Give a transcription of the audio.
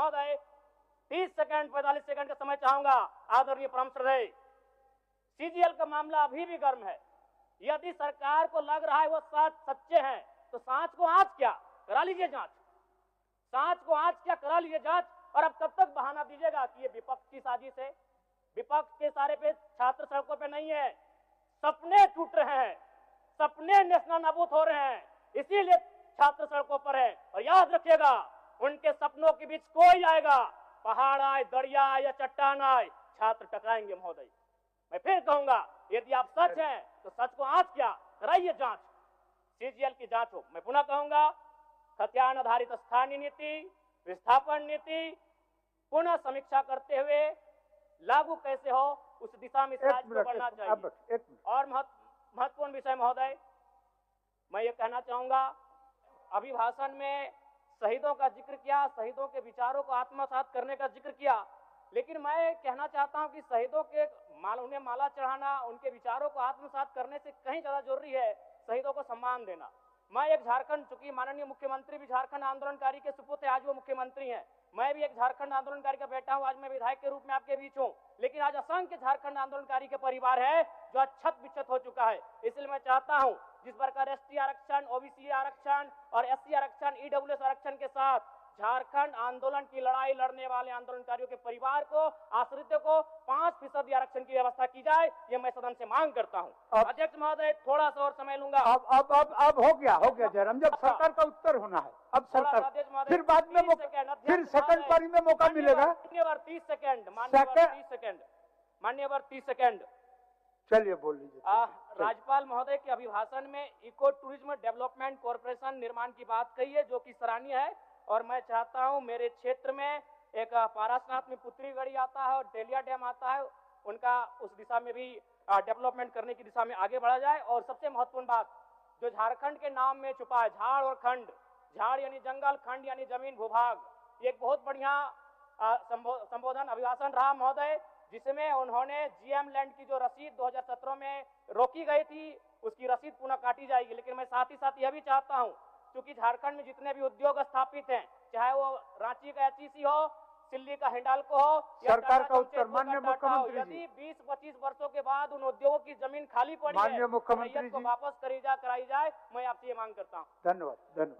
महोदय 30 second 45 second का समय चाहूंगा। आदरणीय परम श्रद्धेय, सीजीएल का मामला अभी भी गर्म है। यदि सरकार को लग रहा है वो सच्चे हैं तो सांच को आज क्या करा लीजिए जांच, सांच को आज क्या करा लीजिए जांच। और अब कब तक बहाना दीजिएगा कि ये विपक्ष की साजिश है? विपक्ष के सारे पे छात्र सड़कों पे नहीं है, सपने टूट रहे हैं, सपने नेशनल नाबूद हो रहे हैं, इसीलिए छात्र सड़कों पर है। और याद रखिएगा, उनके सपनों के बीच कोई आएगा, पहाड़ आए, दरिया आए या चट्टान आए, छात्र टकराएंगे महोदय। मैं फिर कहूंगा, यदि आप सच हैं तो सच को आज क्या कराइए जांच, सीजीएल की जांच हो। मैं पुनः कहूंगा, खतियान आधारित स्थानीय नीति, विस्थापन नीति पुनः समीक्षा करते हुए लागू कैसे हो, उस दिशा में राज्य को बढ़ना चाहिए। और महत्वपूर्ण विषय महोदय, मैं ये कहना चाहूंगा, अभिभाषण में शहीदों का जिक्र किया, शहीदों के विचारों को आत्मसात करने का जिक्र किया, लेकिन मैं कहना चाहता हूं कि शहीदों के उन्हें माला चढ़ाना, उनके विचारों को आत्मसात करने से कहीं ज्यादा जरूरी है शहीदों को सम्मान देना। मैं एक झारखंड, चूंकि माननीय मुख्यमंत्री भी झारखंड आंदोलनकारी के सुपुत्र, आज वो मुख्यमंत्री हैं, मैं भी एक झारखंड आंदोलनकारी का बेटा हूं, आज मैं विधायक के रूप में आपके बीच हूं, लेकिन आज असंख्य झारखंड आंदोलनकारी के परिवार है जो आज छत बिछत हो चुका है। इसलिए मैं चाहता हूं, जिस प्रकार एसटी आरक्षण, ओबीसी आरक्षण और एससी आरक्षण, ईडब्ल्यूएस आरक्षण के साथ झारखंड आंदोलन की लड़ाई लड़ने वाले आंदोलनकारियों के परिवार को, आश्रितों को 5% आरक्षण की व्यवस्था की जाए, ये मैं सदन से मांग करता हूं। अध्यक्ष महोदय, थोड़ा सा और समय लूंगा। अब हो गया जयराम, जब सरकार का उत्तर होना है, अब सरकार फिर बाद में फिर सेकंड पारी में मौका मिलेगा। मान्यवर 30 सेकंड, मान्यवर 30 सेकंड। चलिए बोल लीजिए। राज्यपाल महोदय के अभिभाषण में इको टूरिज्म डेवलपमेंट कॉर्पोरेशन निर्माण की बात कही है, जो कि सराहनीय है। और मैं चाहता हूं, मेरे क्षेत्र में एक पारासनाथ में पुत्री गढ़ी आता है और डेलिया डैम आता है, उनका उस दिशा में भी डेवलपमेंट करने की दिशा में आगे बढ़ा जाए। और सबसे महत्वपूर्ण बात, जो झारखंड के नाम में छुपा है, झाड़ और खंड, झाड़ यानी जंगल, खंड यानी जमीन भूभाग, ये एक बहुत बढ़िया संबोधन अभिभाषण रहा महोदय, जिसमें उन्होंने जीएम लैंड की जो रसीद 2017 में रोकी गई थी, उसकी रसीद पुनः काटी जाएगी। लेकिन मैं साथ ही साथ यह भी चाहता हूं, क्योंकि झारखंड में जितने भी उद्योग स्थापित हैं, चाहे वो रांची का एचईसी हो, दिल्ली का हिंडाल्को हो, सरकार का उत्तर माननीय मुख्यमंत्री जी, यदि 20-25 वर्षों के बाद उन उद्योगों की जमीन खाली पड़ी है, माननीय मुख्यमंत्री को वापस कराई जाए, मैं आपसे ये मांग करता हूँ। धन्यवाद।